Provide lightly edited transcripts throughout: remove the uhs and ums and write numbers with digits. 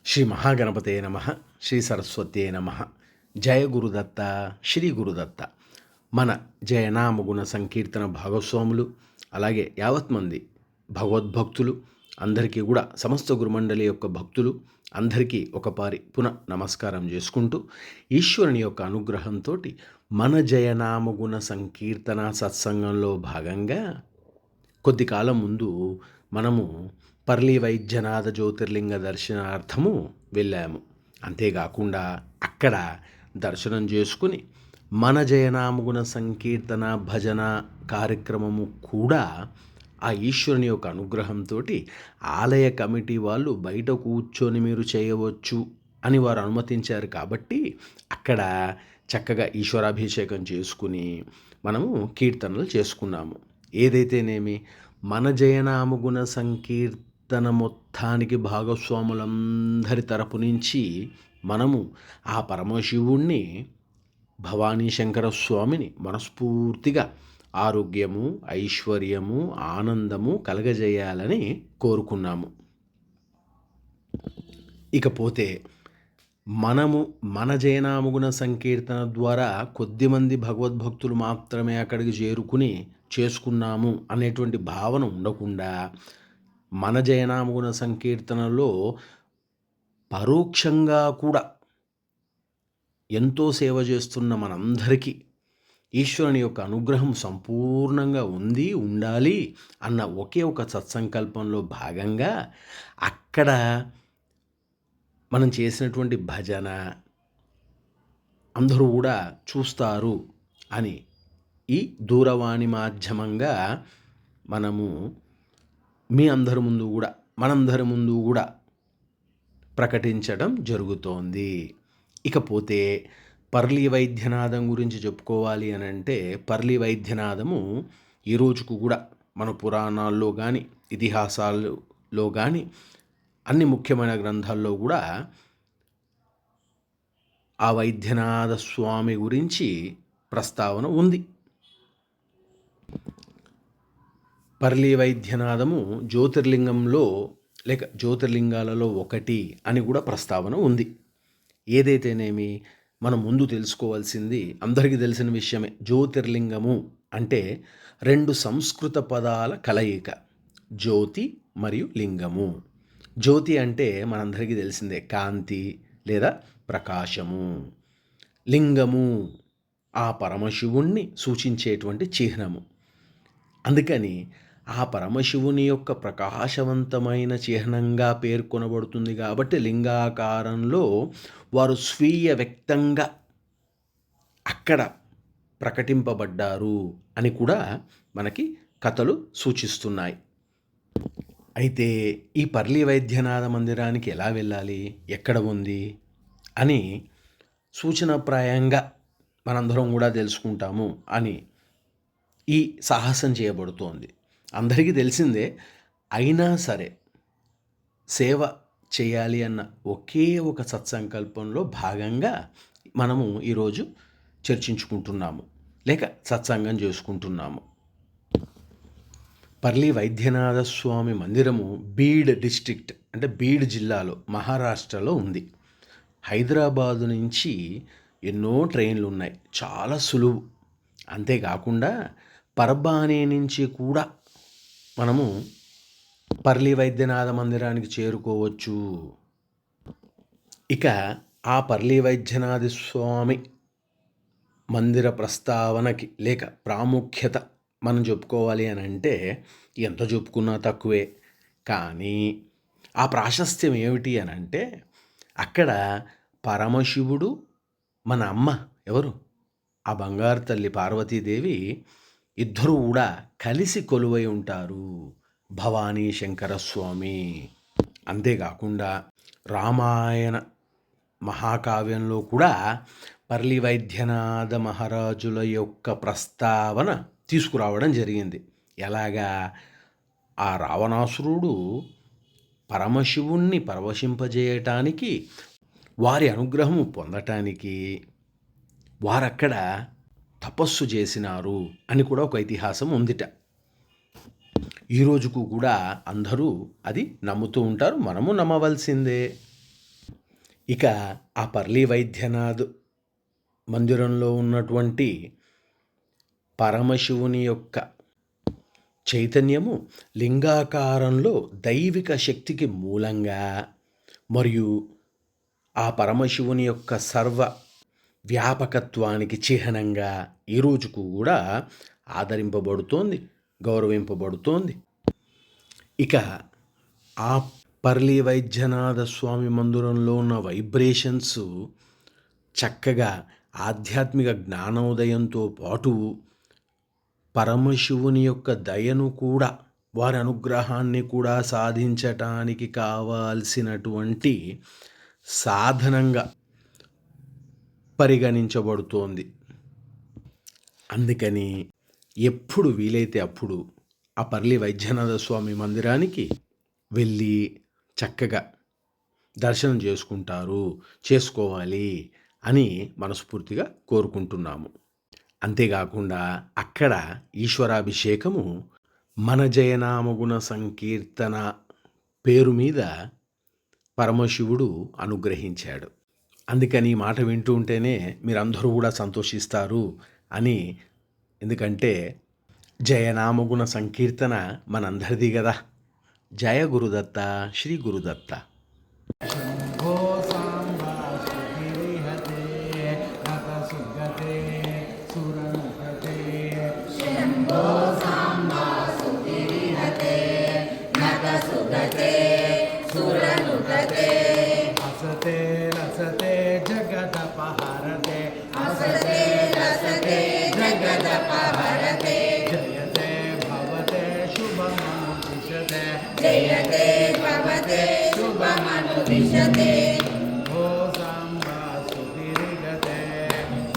శ్రీ మహాగణపతయే నమః. శ్రీ సరస్వత్యే నమః. జయ గురుదత్త. శ్రీ గురుదత్త. మన జయనామగుణ సంకీర్తన భాగస్వాములు, అలాగే యావత్ మంది భగవద్భక్తులు అందరికీ కూడా, సమస్త గురుమండలి యొక్క భక్తులు అందరికీ ఒకపారి పునః నమస్కారం చేసుకుంటూ, ఈశ్వరుని యొక్క అనుగ్రహంతో మన జయనామగుణ సంకీర్తన సత్సంగంలో భాగంగా కొద్ది కాలం ముందు మనము పర్లి వైద్యనాథ జ్యోతిర్లింగ దర్శనార్థము వెళ్ళాము. అంతేకాకుండా అక్కడ దర్శనం చేసుకుని మన జయనామగుణ సంకీర్తన భజన కార్యక్రమము కూడా ఆ ఈశ్వరుని యొక్క అనుగ్రహంతో ఆలయ కమిటీ వాళ్ళు బయట కూర్చొని మీరు చేయవచ్చు అని వారు అనుమతించారు. కాబట్టి అక్కడ చక్కగా ఈశ్వరాభిషేకం చేసుకుని మనము కీర్తనలు చేసుకున్నాము. ఏదైతేనేమి మన జయనామగుణ సంకీర్తన మొత్తానికి భాగస్వాములందరి తరపు నుంచి మనము ఆ పరమశివుణ్ణి, భవానీ శంకర స్వామిని మనస్ఫూర్తిగా ఆరోగ్యము, ఐశ్వర్యము, ఆనందము కలగజేయాలని కోరుకున్నాము. ఇకపోతే మనము మన జయనామగుణ సంకీర్తన ద్వారా కొద్దిమంది భగవద్భక్తులు మాత్రమే అక్కడికి చేరుకుని చేసుకున్నాము అనేటువంటి భావన ఉండకుండా, మన జయనామగుణ సంకీర్తనలో పరోక్షంగా కూడా ఎంతో సేవ చేస్తున్న మనందరికీ ఈశ్వరుని యొక్క అనుగ్రహం సంపూర్ణంగా ఉంది, ఉండాలి అన్న ఒకే ఒక సత్సంకల్పంలో భాగంగా అక్కడ మనం చేసినటువంటి భజన అందరూ కూడా చూస్తారు అని ఈ దూరవాణి మాధ్యమంగా మనము మీ అందరి ముందు కూడా, మనందరి ముందు కూడా ప్రకటించడం జరుగుతోంది. ఇకపోతే పర్లి వైద్యనాథం గురించి చెప్పుకోవాలి అని అంటే, పర్లి వైద్యనాథము ఈ రోజుకు కూడా మన పురాణాల్లో కానీ, ఇతిహాసాల్లో కానీ, అన్ని ముఖ్యమైన గ్రంథాల్లో కూడా ఆ వైద్యనాథ స్వామి గురించి ప్రస్తావన ఉంది. పర్లి వైద్యనాథము జ్యోతిర్లింగంలో లేక జ్యోతిర్లింగాలలో ఒకటి అని కూడా ప్రస్తావన ఉంది. ఏదైతేనేమి మనం ముందు తెలుసుకోవాల్సింది అందరికీ తెలిసిన విషయమే. జ్యోతిర్లింగము అంటే రెండు సంస్కృత పదాల కలయిక, జ్యోతి మరియు లింగము. జ్యోతి అంటే మనందరికీ తెలిసిందే, కాంతి లేదా ప్రకాశము. లింగము ఆ పరమశివుణ్ణి సూచించేటువంటి చిహ్నము. అందుకని ఆ పరమశివుని యొక్క ప్రకాశవంతమైన చిహ్నంగా పేర్కొనబడుతుంది. కాబట్టి లింగాకారంలో వారు స్వీయ వ్యక్తంగా అక్కడ ప్రకటింపబడ్డారు అని కూడా మనకి కథలు సూచిస్తున్నాయి. అయితే ఈ పర్లి వైద్యనాథ మందిరానికి ఎలా వెళ్ళాలి, ఎక్కడ ఉంది అని సూచనప్రాయంగా మనందరం కూడా తెలుసుకుంటాము అని ఈ సాహసం చేయబడుతోంది. అందరికీ తెలిసిందే, అయినా సరే సేవ చేయాలి అన్న ఒకే ఒక సత్సంకల్పంలో భాగంగా మనము ఈరోజు చర్చించుకుంటున్నాము, లేక సత్సంగం చేసుకుంటున్నాము. పర్లి వైద్యనాథ స్వామి మందిరము బీడ్ డిస్ట్రిక్ట్ అంటే బీడ్ జిల్లాలో, మహారాష్ట్రలో ఉంది. హైదరాబాదు నుంచి ఎన్నో ట్రైన్లు ఉన్నాయి, చాలా సులువు. అంతేకాకుండా పర్బానీ నుంచి కూడా మనము పర్లి వైద్యనాథ మందిరానికి చేరుకోవచ్చు. ఇక ఆ పర్లి వైద్యనాథ స్వామి మందిర ప్రస్తావనకి లేక ప్రాముఖ్యత మనం చెప్పుకోవాలి అని అంటే ఎంత చెప్పుకున్నా తక్కువే. కానీ ఆ ప్రాశస్త్యం ఏమిటి అని అంటే, అక్కడ పరమశివుడు, మన అమ్మ ఎవరు, ఆ బంగారు తల్లి పార్వతీదేవి ఇద్దరు కూడా కలిసి కొలువై ఉంటారు, భవానీ శంకర స్వామి. అంతేకాకుండా రామాయణ మహాకావ్యంలో కూడా పర్లి వైద్యనాథ మహారాజుల యొక్క ప్రస్తావన తీసుకురావడం జరిగింది. ఎలాగా, ఆ రావణాసురుడు పరమశివుణ్ణి పరవశింపజేయటానికి, వారి అనుగ్రహము పొందటానికి వారక్కడ తపస్సు చేసినారు అని కూడా ఒక ఇతిహాసం ఉందిట. ఈ రోజుకు కూడా అందరూ అది నమ్ముతూ ఉంటారు, మనము నమ్మవలసిందే. ఇక ఆ పర్లి వైద్యనాథ్ మందిరంలో ఉన్నటువంటి పరమశివుని యొక్క చైతన్యము లింగాకారంలో దైవిక శక్తికి మూలంగా మరియు ఆ పరమశివుని యొక్క సర్వ వ్యాపకత్వానికి చిహ్నంగా ఈ రోజుకు కూడా ఆదరింపబడుతోంది, గౌరవింపబడుతోంది. ఇక ఆ పర్లి వైద్యనాథ స్వామి మందిరంలో ఉన్న వైబ్రేషన్స్ చక్కగా ఆధ్యాత్మిక జ్ఞానోదయంతో పాటు పరమశివుని యొక్క దయను కూడా, వారి అనుగ్రహాన్ని కూడా సాధించటానికి కావాల్సినటువంటి సాధనంగా పరిగణించబడుతోంది. అందుకని ఎప్పుడు వీలైతే అప్పుడు ఆ పర్లి వైద్యనాథ స్వామి మందిరానికి వెళ్ళి చక్కగా దర్శనం చేసుకోవాలి అని మనస్ఫూర్తిగా కోరుకుంటున్నాము. అంతేకాకుండా అక్కడ ఈశ్వరాభిషేకము మన జయనామగుణ సంకీర్తన పేరు మీద పరమశివుడు అనుగ్రహించాడు. అందుకని ఈ మాట వింటూ ఉంటేనే మీరందరూ కూడా సంతోషిస్తారు అని. ఎందుకంటే జయనామగుణ సంకీర్తన మనందరిది కదా. జయ గురుదత్త, శ్రీ గురుదత్త. जयते भवते शुभमनुदिशते ओ साम्बा सुतिरिगते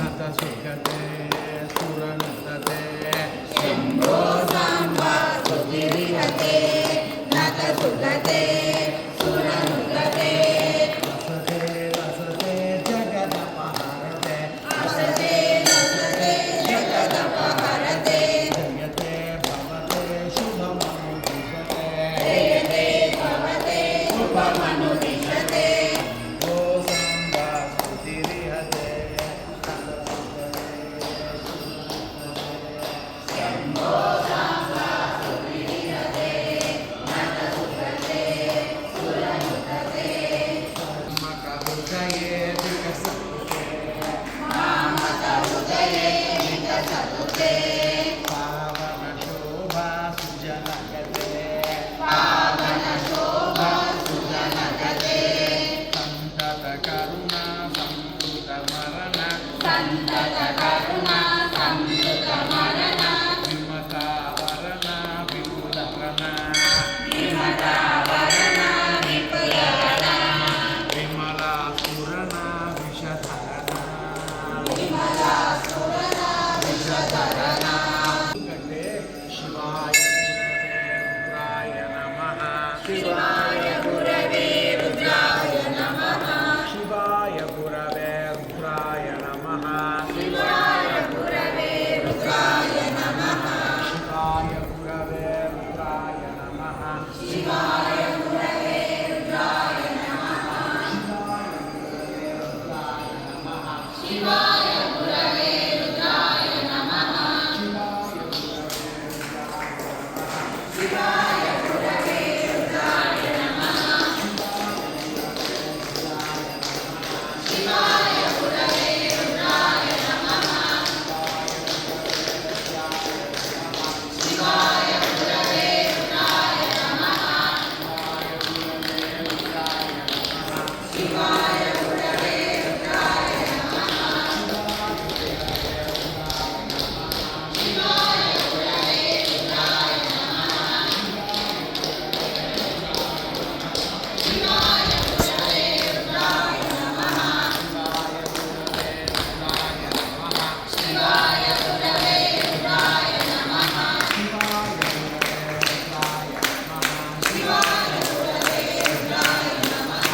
नत सुगते सुरनुतते शम्भो साम्बा सुतिरिगते नत सुगते सुरनुतते असते रसते जगदपहरते असते रसते जगदपहरते जयते भवते शुभमनुदिशते शुभमनुदिशते ओ साम्बा स्तुतिरिहते शम्भो साम्बा स्तुतिरिहते नतसुगते सुरनुतते मकहृदये विकसतुते मामकहृदये विकसतुते पावनशोभा सुजनगते पावनशोभा सुजनगते सन्ततकरुणा संवृतमरण सन्ततकरुणा संवृतमरण विमतावरण विपुलरण विमतावरण विपुलरण विमलासुरण विषधरण विमलासुरण विषधरण शिवाय गुरवे रुद्राय नमः शिवाय गुरवे रुद्राय नमः शिवाय गुरवे रुद्राय नमः शिवाय गुरवे रुद्राय नमः शिवाय गुरवे रुद्राय नमः शिवाय गुरवे रुद्राय नमः शिवाय गुरवे रुद्राय नमः शिवाय गुरवे रुद्राय नमः शिवाय गुरवे रुद्राय नमः शिवाय गुरवे रुद्राय नमः शिवाय गुरवे रुद्राय नमः शिवाय गुरवे रुद्राय नमः शिवाय गुरवे रुद्राय नमः शिवाय गुरवे रुद्राय नमः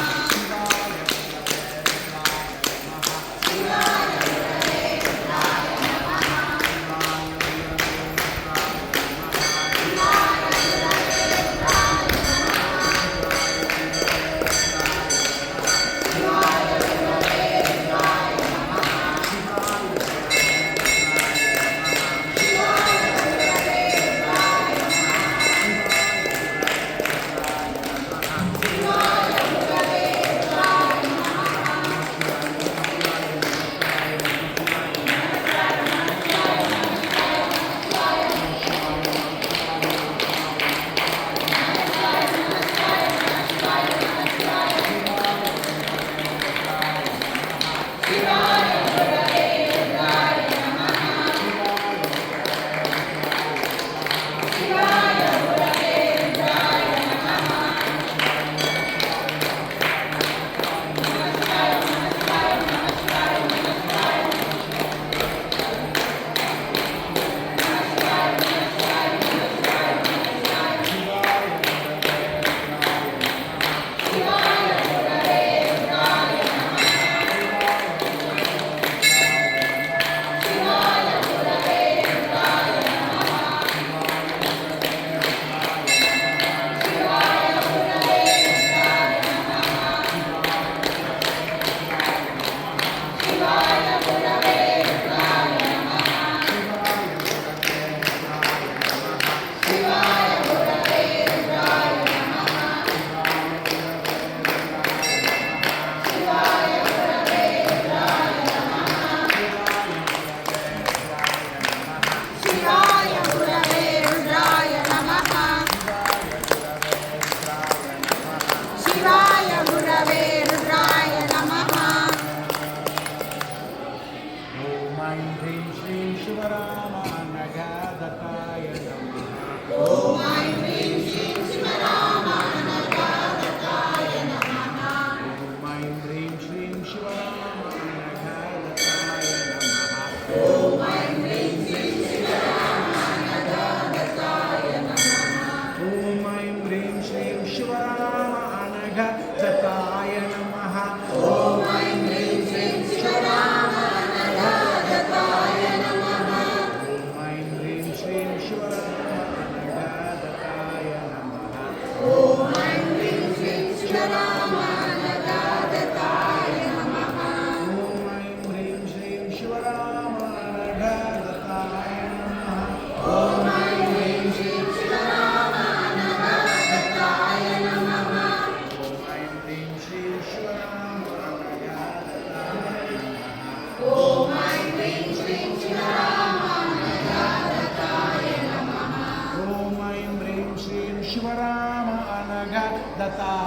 లతా